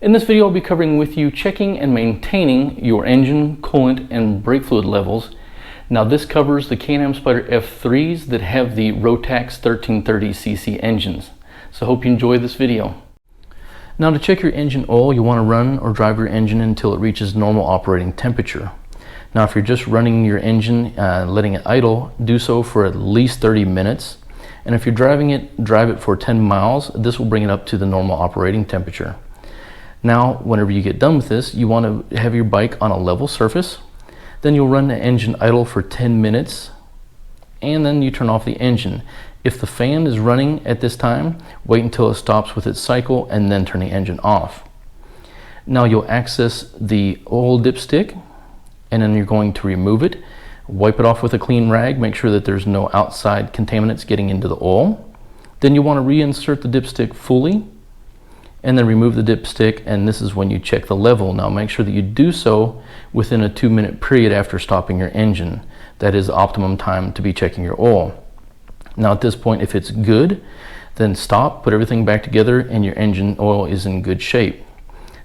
In this video, I'll be covering with you checking and maintaining your engine, coolant, and brake fluid levels. Now this covers the Can Am Spyder F3s that have the Rotax 1330cc engines. So I hope you enjoy this video. Now to check your engine oil, you want to run or drive your engine until it reaches normal operating temperature. Now if you're just running your engine, letting it idle, do so for at least 30 minutes. And if you're driving it, drive it for 10 miles. This will bring it up to the normal operating temperature. Now, whenever you get done with this, you want to have your bike on a level surface. Then you'll run the engine idle for 10 minutes, and then you turn off the engine. If the fan is running at this time, wait until it stops with its cycle and then turn the engine off. Now you'll access the oil dipstick, and then you're going to remove it. Wipe it off with a clean rag, make sure that there's no outside contaminants getting into the oil. Then you want to reinsert the dipstick fully, and then remove the dipstick, and this is when you check the level. Now make sure that you do so within a 2-minute period after stopping your engine. That is the optimum time to be checking your oil. Now at this point, if it's good, then stop, put everything back together, and your engine oil is in good shape.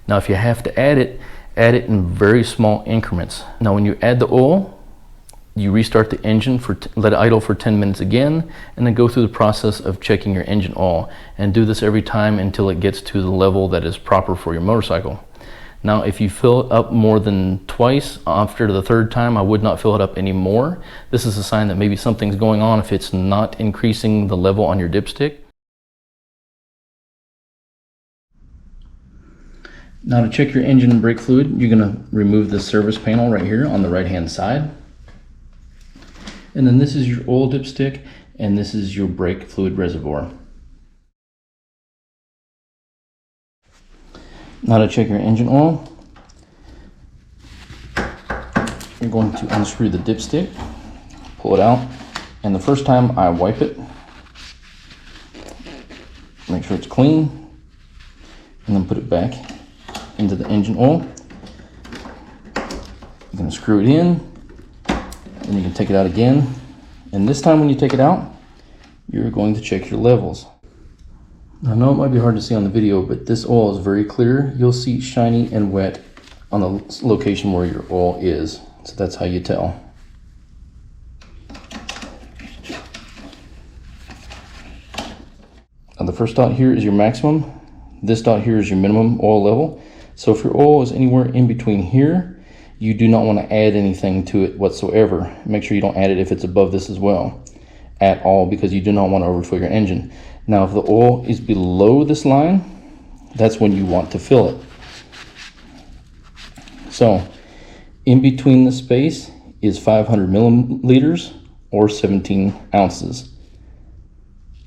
Now if you have to add it in very small increments. Now when you add the oil, you restart the engine, let it idle for 10 minutes again, and then go through the process of checking your engine oil. And do this every time until it gets to the level that is proper for your motorcycle. Now if you fill it up more than twice, after the third time, I would not fill it up anymore. This is a sign that maybe something's going on if it's not increasing the level on your dipstick. Now to check your engine and brake fluid, you're going to remove the service panel right here on the right hand side. And then this is your oil dipstick, and this is your brake fluid reservoir. Now to check your engine oil, you're going to unscrew the dipstick, pull it out, and the first time I wipe it, make sure it's clean, and then put it back into the engine oil. You're going to screw it in. Then you can take it out again, and this time when you take it out, you're going to check your levels. I know it might be hard to see on the video, but this oil is very clear. You'll see shiny and wet on the location where your oil is, so that's how you tell. Now the first dot here is your maximum. This dot here is your minimum oil level. So if your oil is anywhere in between here, you do not want to add anything to it whatsoever. Make sure you don't add it if it's above this as well at all, because you do not want to overfill your engine. Now if the oil is below this line, that's when you want to fill it. So in between the space is 500 milliliters or 17 ounces.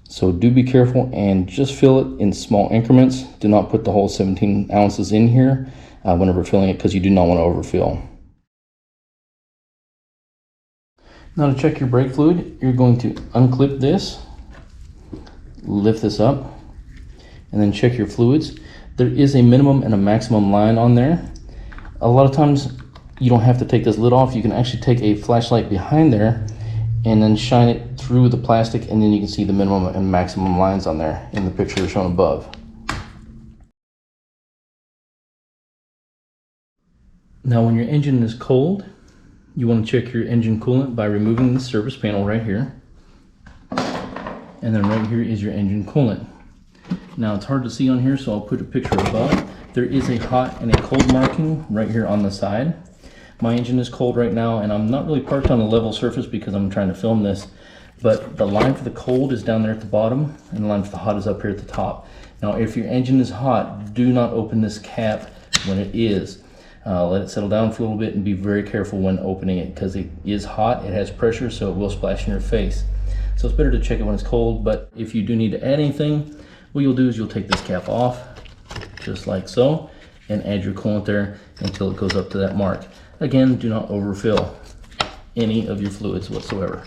So do be careful and just fill it in small increments. Do not put the whole 17 ounces in here whenever filling it, because you do not want to overfill. Now to check your brake fluid, you're going to unclip this, lift this up, and then check your fluids. There is a minimum and a maximum line on there. A lot of times you don't have to take this lid off. You can actually take a flashlight behind there and then shine it through the plastic, and then you can see the minimum and maximum lines on there in the picture shown above. Now when your engine is cold, you want to check your engine coolant by removing the service panel right here. And then right here is your engine coolant. Now it's hard to see on here, so I'll put a picture above. There is a hot and a cold marking right here on the side. My engine is cold right now, and I'm not really parked on a level surface because I'm trying to film this, but the line for the cold is down there at the bottom, and the line for the hot is up here at the top. Now if your engine is hot, do not open this cap when it is. Let it settle down for a little bit and be very careful when opening it, because it is hot, it has pressure, so it will splash in your face. So it's better to check it when it's cold, but if you do need to add anything, what you'll do is you'll take this cap off, just like so, and add your coolant there until it goes up to that mark. Again, do not overfill any of your fluids whatsoever.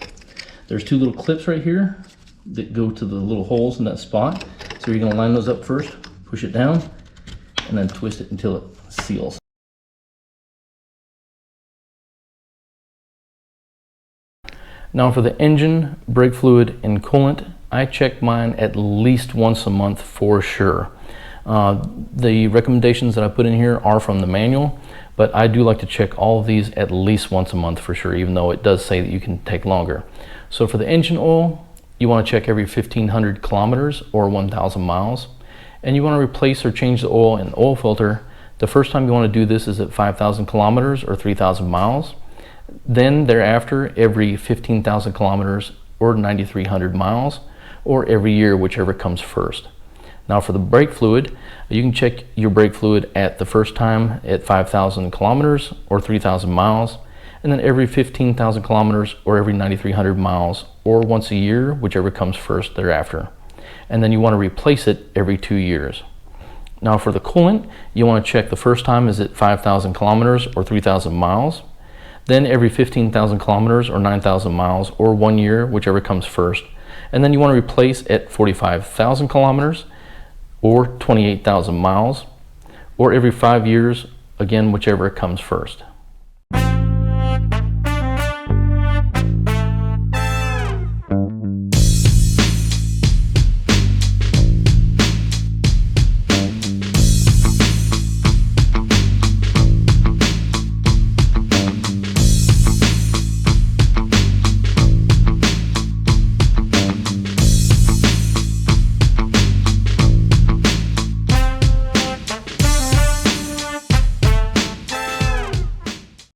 There's two little clips right here that go to the little holes in that spot. So you're going to line those up first, push it down, and then twist it until it seals. Now for the engine, brake fluid, and coolant, I check mine at least once a month for sure. The recommendations that I put in here are from the manual, but I do like to check all of these at least once a month for sure, even though it does say that you can take longer. So for the engine oil, you want to check every 1,500 kilometers or 1,000 miles. And you want to replace or change the oil in the oil filter. The first time you want to do this is at 5,000 kilometers or 3,000 miles. Then thereafter, every 15,000 kilometers or 9,300 miles, or every year, whichever comes first. Now for the brake fluid, you can check your brake fluid at the first time at 5,000 kilometers or 3,000 miles, and then every 15,000 kilometers or every 9,300 miles, or once a year, whichever comes first thereafter. And then you want to replace it every 2 years. Now for the coolant, you want to check the first time is at 5,000 kilometers or 3,000 miles, then every 15,000 kilometers or 9,000 miles, or 1 year, whichever comes first. And then you want to replace at 45,000 kilometers or 28,000 miles, or every 5 years, again, whichever comes first.